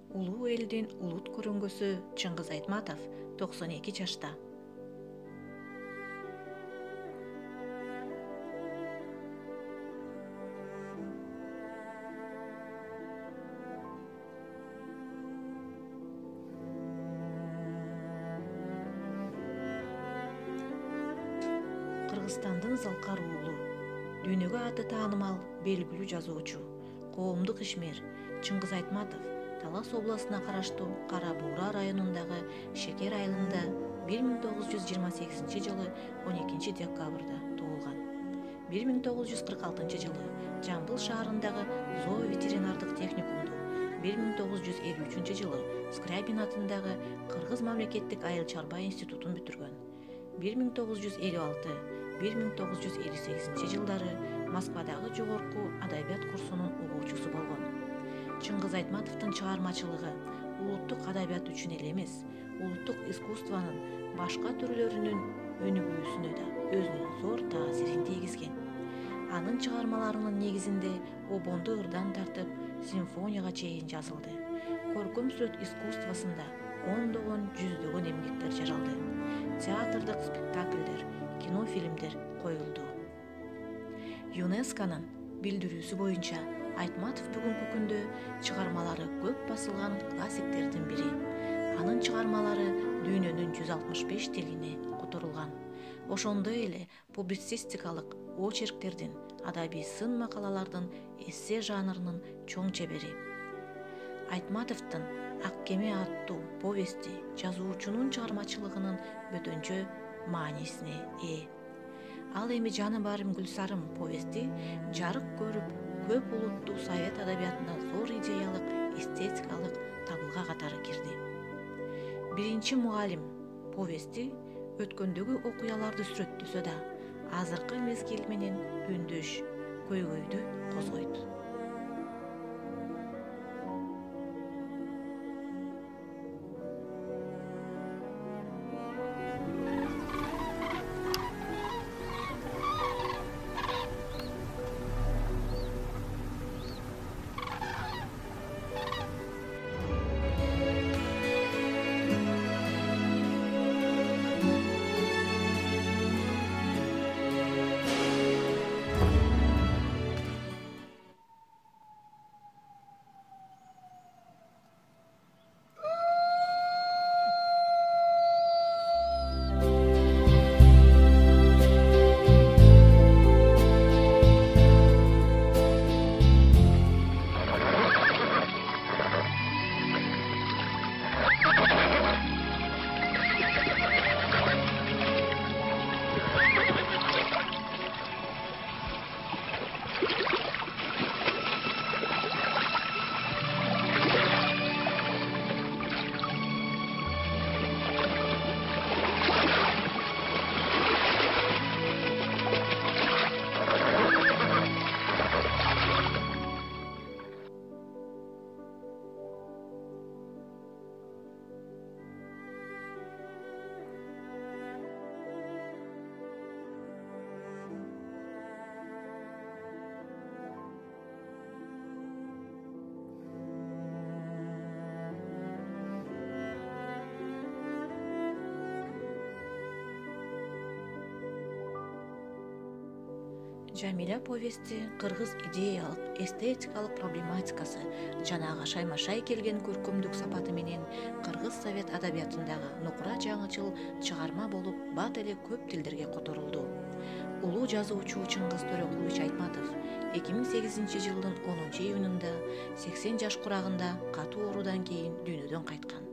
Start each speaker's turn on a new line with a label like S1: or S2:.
S1: Улуу элдин улут көрөнгөсү Чыңгыз Айтматов 92 жашта. Кыргызстандын Залкар уулу, дүйнөгө аты таанымал белгилүү жазуучу, коомдук ишмер Чыңгыз Айтматов Талас областына караштуу Кара Буура районундагы Шекер айылында 1928 жылы 12 декабрда туулган. 1946 жылы Жамбыл шаарындагы Зоо ветеринардык техникумду, 1953 жылы Скрябин атындагы Кыргыз мамлекеттик айыл чарба институтун бүтүргөн. 1956-1958 жылдары Москвадагы жогорку адабият курсунун угуучусу болгон. Чыңгыз Айтматовдун чыгармачылыгы улуттук адабият үчүн эле эмес, улуттук искусствонун башка түрлөрүнүн өнүгүүсүнө да өзүнүн зор таасирин тийгизген. Анын чыгармаларынын негизинде обондо ырдан тартып симфонияга чейин жазылды. Көркөм сүрөт искусствосунда ондогон, жүздөгөн эмгектер жаралды. Театрдык спектакльдер, кинофильмдер коюлду. ЮНЕСКОнун билдирүүсү боюнча Айтматов бүгүнкү күндө чыгармалары көп басылган классиктердин бири. Анын чыгармалары дүйнөнүн 165 тилине которулган. Ошондой эле публицистикалык очерктердин, адабий сын макалалардын, эссе жанрынын чоң чебери. Айтматовдун Ак кеме аттуу повести жазуучунун чыгармачылыгынын бөтөнчө маанисине ээ. Ал эми Жаны барым Гүлсарым повести жарык көрүп, көп улуттуу совет адабиятына зор идеялык, эстетикалык табылга катары кирди. Биринчи мугалим повести өткөндөгү окуяларды сүрөттөсө да, азыркы мезгил менен үндөш, көйгөйдү козгойт. Жамиля повести кыргыз идеялык, эстетикалык проблематикасы жанага шайма-шай келген көркөмдүк сапаты менен кыргыз совет адабиятындагы нукура жаңычыл чыгарма болуп, бат эле көп тилдерге которулду. Улуу жазуучу Чыңгыз Төрөкулович Айтматов 2008 жылдын 10 июнунда 80 жаш курагында катуу оорудан кийин дүйнөдөн кайткан.